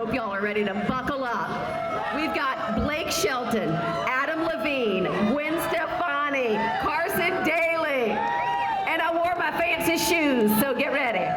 hope y'all are ready to buckle up. We've got Blake Shelton, Adam Levine, Gwen Stefani, Carson Daly, and I wore my fancy shoes, so get ready.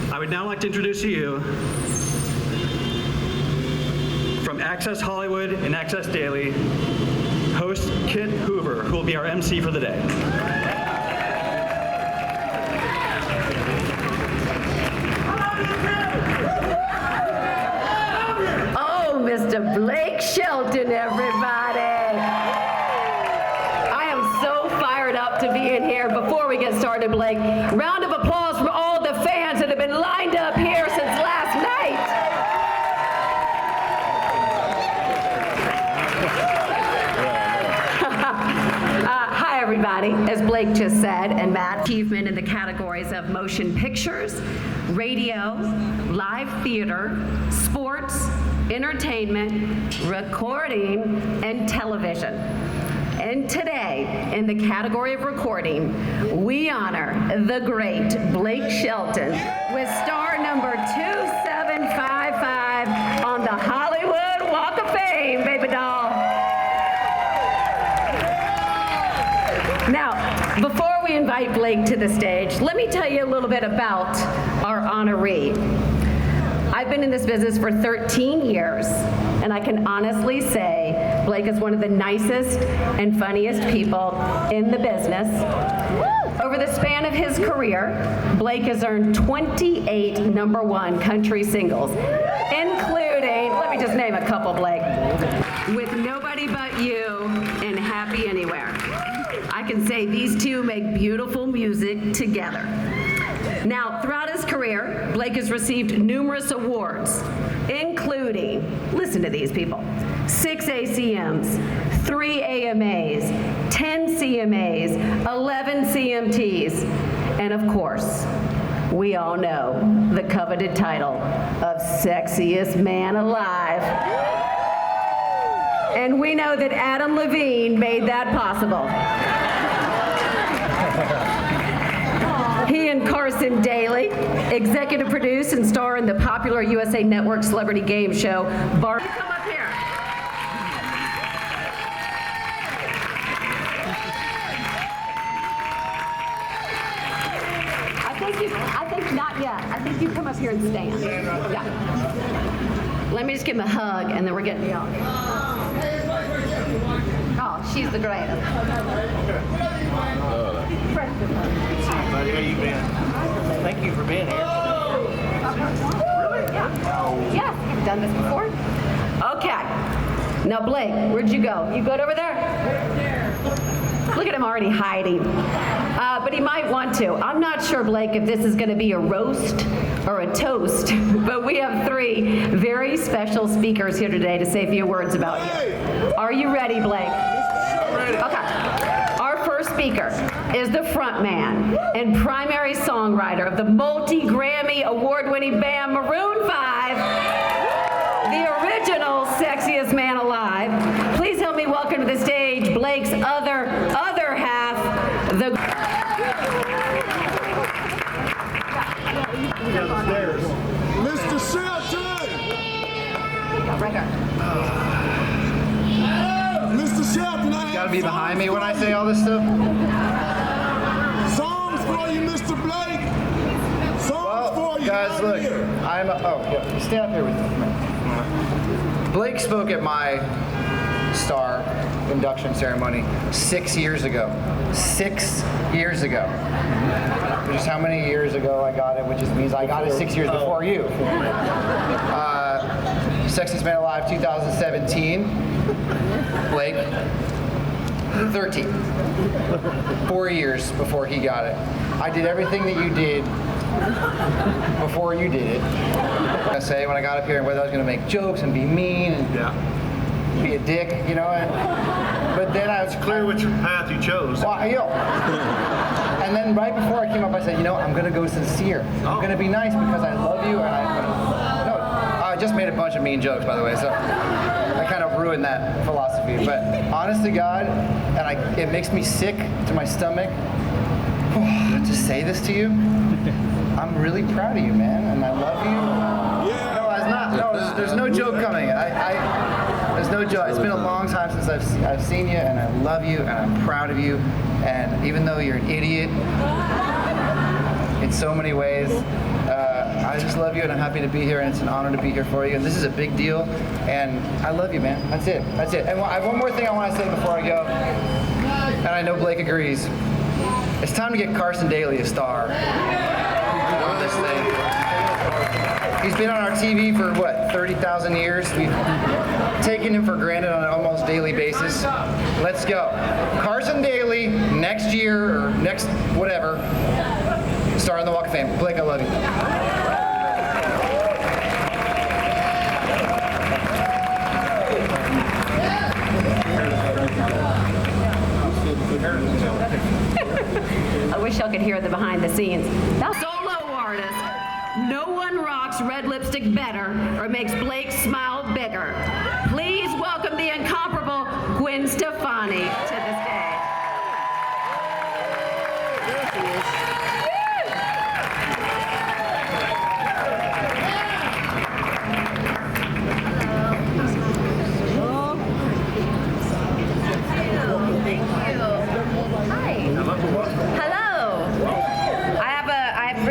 I would now like to introduce to you from Access Hollywood and Access Daily, host Kit Hoover, who will be our MC for the day. Oh, Mr. Blake Shelton, everybody. I am so fired up to be in here. Before we get started, Blake, round of applause for all the fans that have been lined up here since last night. Hi, everybody. As Blake just said, and Matt, achievement in the categories of motion pictures, radio, live theater, sports, entertainment, recording, and television. And today, in the category of recording, we honor the great Blake Shelton with star number 2755 on the Hollywood Walk of Fame, baby doll. Now, before we invite Blake to the stage, let me tell you a little bit about our honoree. I've been in this business for 13 years, and I can honestly say Blake is one of the nicest and funniest people in the business. Over the span of his career, Blake has earned 28 #1 country singles, including, let me just name a couple, Blake, With Nobody But You and Happy Anywhere. I can say these two make beautiful music together. Now, throughout his career, Blake has received numerous awards, including, listen to these people, 6 ACMs, 3 AMAs, 10 CMAs, 11 CMTs, and of course, we all know the coveted title of Sexiest Man Alive. And we know that Adam Levine made that possible. He and Carson Daly executive produce and star in the popular USA Network celebrity game show, Come up here. I think not yet. I think you come up here and stand. Yeah. Let me just give him a hug and then we're getting you on. Oh, she's the greatest. How you been? Thank you for being here. Really? Yeah. Yes, you've done this before. Okay. Now, Blake, where'd you go? You good over there? Look at him already hiding. But he might want to. I'm not sure, Blake, if this is going to be a roast or a toast, but we have 3 very special speakers here today to say a few words about you. Are you ready, Blake? Okay. Our first speaker is the frontman and primary songwriter of the multi-Grammy award-winning band Maroon 5, the original Sexiest Man Alive. Please help me welcome to the stage Blake's other half, the... Mr. Shelton! Right here. Mr. Shelton, I Gotta be behind me when I say all this stuff? songs for you, Mr. Blake. Songs for you. Guys, right look, here. stand up here with me. Blake spoke at my star induction ceremony 6 years ago. 6 years ago. Which is how many years ago I got it, which just means I got it 6 years before you. Sexiest Man Alive 2017. Blake, 13. 4 years before he got it. I did everything that you did before you did it. I say when I got up here, whether I was going to make jokes and be mean and be a dick, you know. But then I was Clear which path you chose. well, and then right before I came up, I said, I'm going to go sincere. I'm going to be nice because I love you, and I just made a bunch of mean jokes, by the way, so I kind of ruined that philosophy. But honest to God, and it makes me sick to my stomach to say this to you. I'm really proud of you, man, and I love you. There's no joke coming. There's no joke. It's been a long time since I've seen you, and I love you, and I'm proud of you. And even though you're an idiot in so many ways, I just love you, and I'm happy to be here, and it's an honor to be here for you. And this is a big deal, and I love you, man. That's it. And I have one more thing I want to say before I go, and I know Blake agrees. It's time to get Carson Daly a star on this thing. He's been on our TV for, 30,000 years? We've taken him for granted on an almost daily basis. Let's go. Carson Daly, next year, or next whatever, star on the Walk of Fame. Blake, I love you. I wish y'all could hear the behind the scenes. That solo artist. No one rocks red lipstick better or makes Blake smile bigger. Please welcome the incomparable Gwen Stefani to the stage.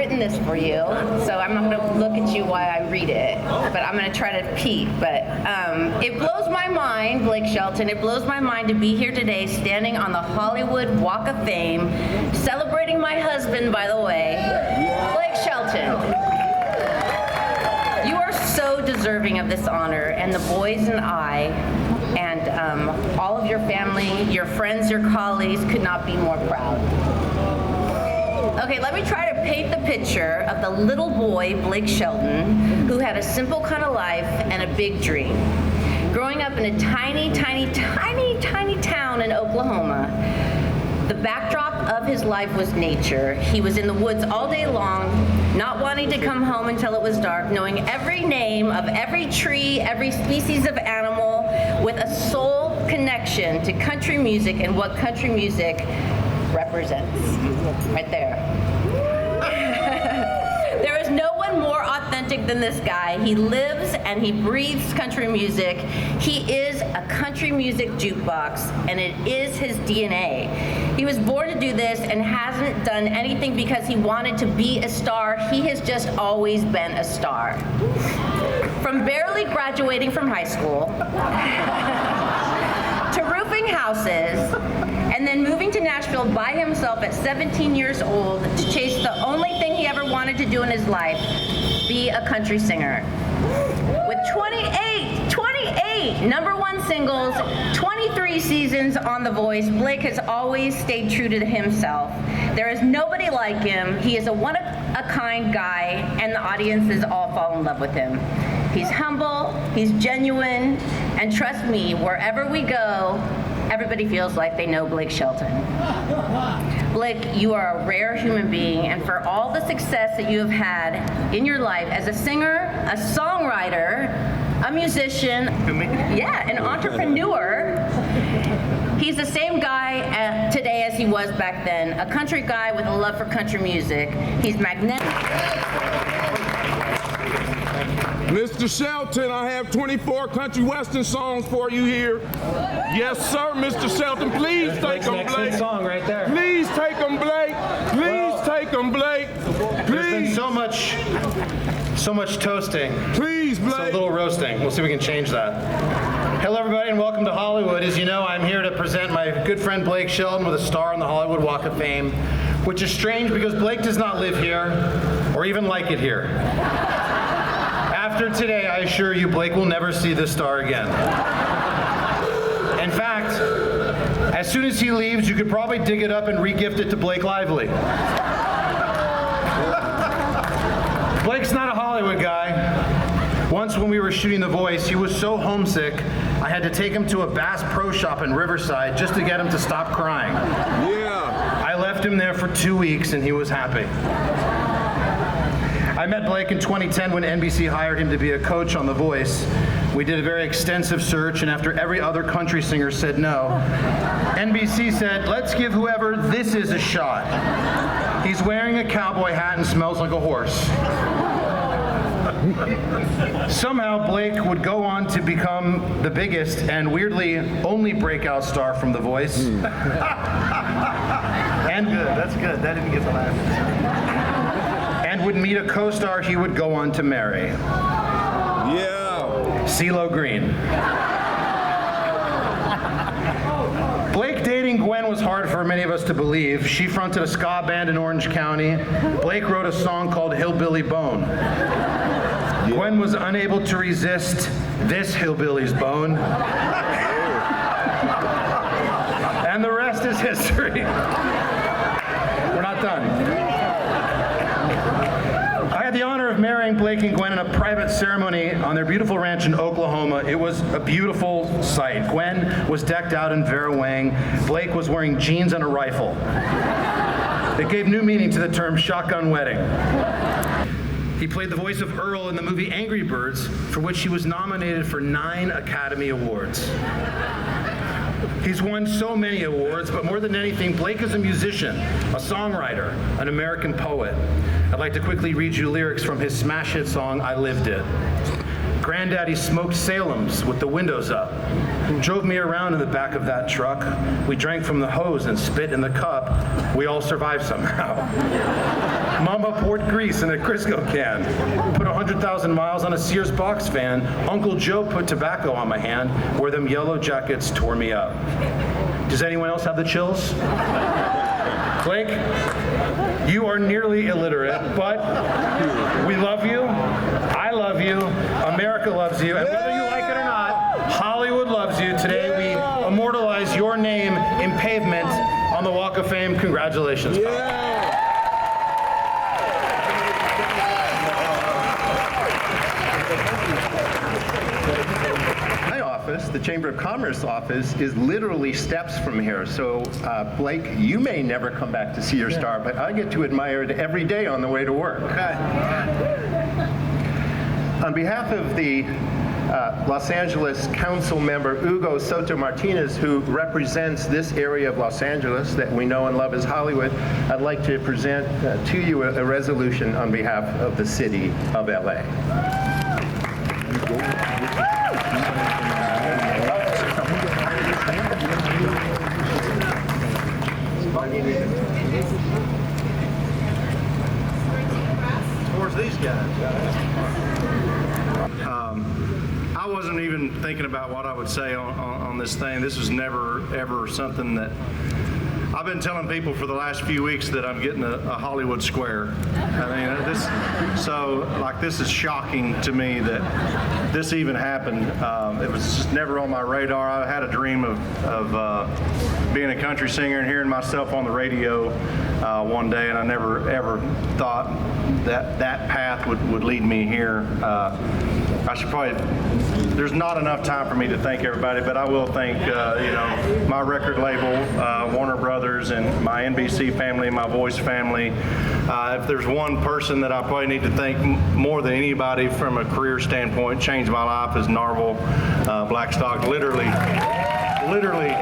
This for you, so I'm not going to look at you while I read it, but I'm going to try to peek. But it blows my mind, Blake Shelton, it blows my mind to be here today standing on the Hollywood Walk of Fame, celebrating my husband, by the way, Blake Shelton. You are so deserving of this honor, and the boys and I, and all of your family, your friends, your colleagues could not be more proud. Okay, let me try to paint the picture of the little boy, Blake Shelton, who had a simple kind of life and a big dream. Growing up in a tiny, tiny, tiny, tiny town in Oklahoma, the backdrop of his life was nature. He was in the woods all day long, not wanting to come home until it was dark, knowing every name of every tree, every species of animal, with a soul connection to country music and what country music represents. Right there. There is no one more authentic than this guy. He lives and he breathes country music. He is a country music jukebox, and it is his DNA. He was born to do this and hasn't done anything because he wanted to be a star. He has just always been a star. From barely graduating from high school to roofing houses, and then moving to Nashville by himself at 17 years old to chase the only thing he ever wanted to do in his life, be a country singer. With 28 #1 singles, 23 seasons on The Voice, Blake has always stayed true to himself. There is nobody like him. He is a one-of-a-kind guy, and the audiences all fall in love with him. He's humble, he's genuine, and trust me, wherever we go, everybody feels like they know Blake Shelton. Blake, you are a rare human being, and for all the success that you have had in your life as a singer, a songwriter, a musician, an entrepreneur, he's the same guy today as he was back then, a country guy with a love for country music. He's magnetic. Mr. Shelton, I have 24 country western songs for you here. Yes, sir, Mr. Shelton. Please take them, Blake. Song right there. Please take them, Blake. Please take them, Blake. There's been Please. so much toasting. Please please, Blake. So a little roasting. We'll see if we can change that. Hello, everybody, and welcome to Hollywood. As you know, I'm here to present my good friend Blake Shelton with a star on the Hollywood Walk of Fame, which is strange because Blake does not live here or even like it here. After today, I assure you, Blake will never see this star again. In fact, as soon as he leaves, you could probably dig it up and re-gift it to Blake Lively. Blake's not a Hollywood guy. Once when we were shooting The Voice, he was so homesick, I had to take him to a Bass Pro Shop in Riverside just to get him to stop crying. Yeah. I left him there for 2 weeks and he was happy. I met Blake in 2010 when NBC hired him to be a coach on The Voice. We did a very extensive search, and after every other country singer said no, NBC said, let's give whoever this is a shot. He's wearing a cowboy hat and smells like a horse. Somehow Blake would go on to become the biggest and weirdly only breakout star from The Voice. And good, that's good. That didn't get the laugh. And would meet a co-star he would go on to marry. Yeah. CeeLo Green. Blake dating Gwen was hard for many of us to believe. She fronted a ska band in Orange County. Blake wrote a song called Hillbilly Bone. Gwen was unable to resist this hillbilly's bone. And the rest is history. We're not done. I had the honor of marrying Blake and Gwen in a private ceremony on their beautiful ranch in Oklahoma. It was a beautiful sight. Gwen was decked out in Vera Wang. Blake was wearing jeans and a rifle. It gave new meaning to the term shotgun wedding. He played the voice of Earl in the movie Angry Birds, for which he was nominated for 9 Academy Awards. He's won so many awards, but more than anything, Blake is a musician, a songwriter, an American poet. I'd like to quickly read you lyrics from his smash hit song, I Lived It. Granddaddy smoked Salems with the windows up, drove me around in the back of that truck. We drank from the hose and spit in the cup. We all survived somehow. Mama poured grease in a Crisco can, put 100,000 miles on a Sears box fan. Uncle Joe put tobacco on my hand, where them yellow jackets tore me up. Does anyone else have the chills? Blake, you are nearly illiterate, but we love you, I love you, America loves you, and whether you like it or not, Hollywood loves you. Today we immortalize your name in pavement on the Walk of Fame. Congratulations, pal. The Chamber of Commerce office is literally steps from here. So, Blake, you may never come back to see your star, but I get to admire it every day on the way to work. Okay. On behalf of the Los Angeles Council member Hugo Soto Martinez, who represents this area of Los Angeles that we know and love as Hollywood, I'd like to present to you a resolution on behalf of the city of LA. Towards these guys. I wasn't even thinking about what I would say on this thing. This was never, ever something that I've been telling people for the last few weeks that I'm getting a Hollywood square. I mean, this is shocking to me that this even happened. It was just never on my radar. I had a dream of being a country singer and hearing myself on the radio one day, and I never ever thought that path would lead me here. I should probably, there's not enough time for me to thank everybody, but I will thank, my record label, Warner Brothers, and my NBC family, my Voice family. If there's one person that I probably need to thank more than anybody from a career standpoint, changed my life, is Narvel Blackstock. Literally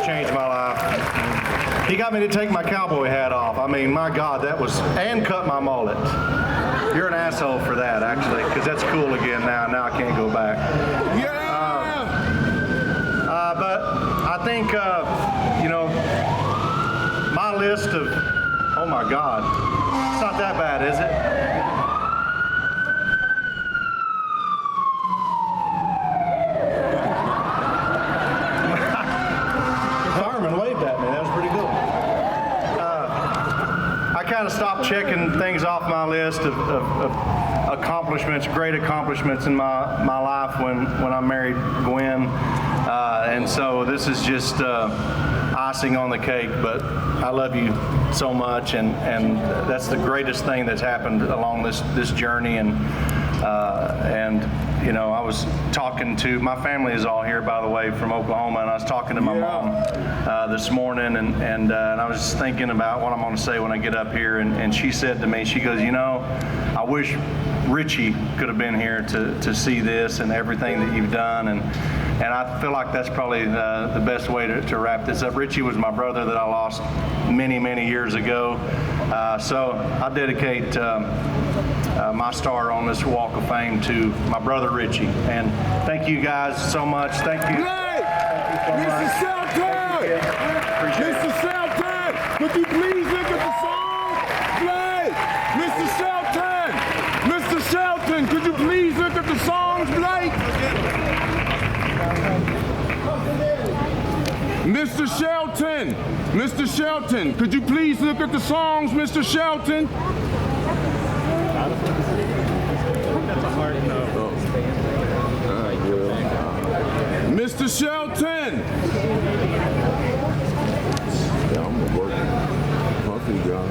changed my life. He got me to take my cowboy hat off. I mean, my God, and cut my mullet. You're an asshole for that, actually, because that's cool again now. Now I can't go back. Yeah! But I think, my list of, oh my God, it's not that bad, is it? checking things off my list of accomplishments, great accomplishments in my life when I married Gwen. And so this is just icing on the cake, but I love you so much, and that's the greatest thing that's happened along this journey. And you know, I was talking to, my family is all here, by the way, from Oklahoma, and I was talking to my mom this morning, and I was just thinking about what I'm going to say when I get up here, and she said to me, she goes, you know, I wish Richie could have been here to see this and everything that you've done, and I feel like that's probably the best way to wrap this up. Richie was my brother that I lost many, many years ago, so I dedicate my star on this Walk of Fame to my brother Richie. And thank you guys so much. Thank you. Mr. Shelton! Mr. Shelton! Could you please look at the songs, Blake? Mr. Shelton! Mr. Shelton, could you please look at the songs, Blake? Mr. Shelton! Mr. Shelton, could you please look at the songs, Mr. Shelton? That's a hard no. Mr. Shelton! Yeah, I'm gonna work. Puffy John.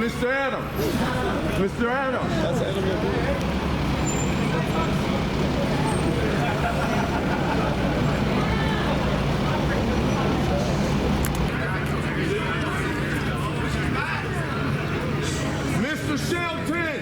Mr. Adams. Mr. Adams. That's Adam. Mr. Shelton.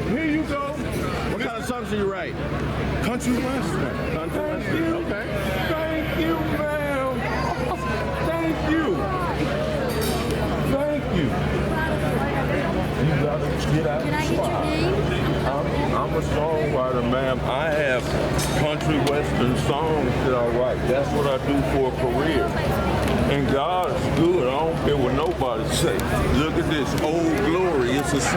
Here you go. What kind of songs do you write? Country Western. Country Western. Okay. Thank you, ma'am. Thank you. Thank you. You gotta get out. Can I get your name? I'm a songwriter, ma'am. I have country western songs that I write. That's what I do for a career. And God is good. I don't care what nobody say. Look at this, Old Glory. It's a song.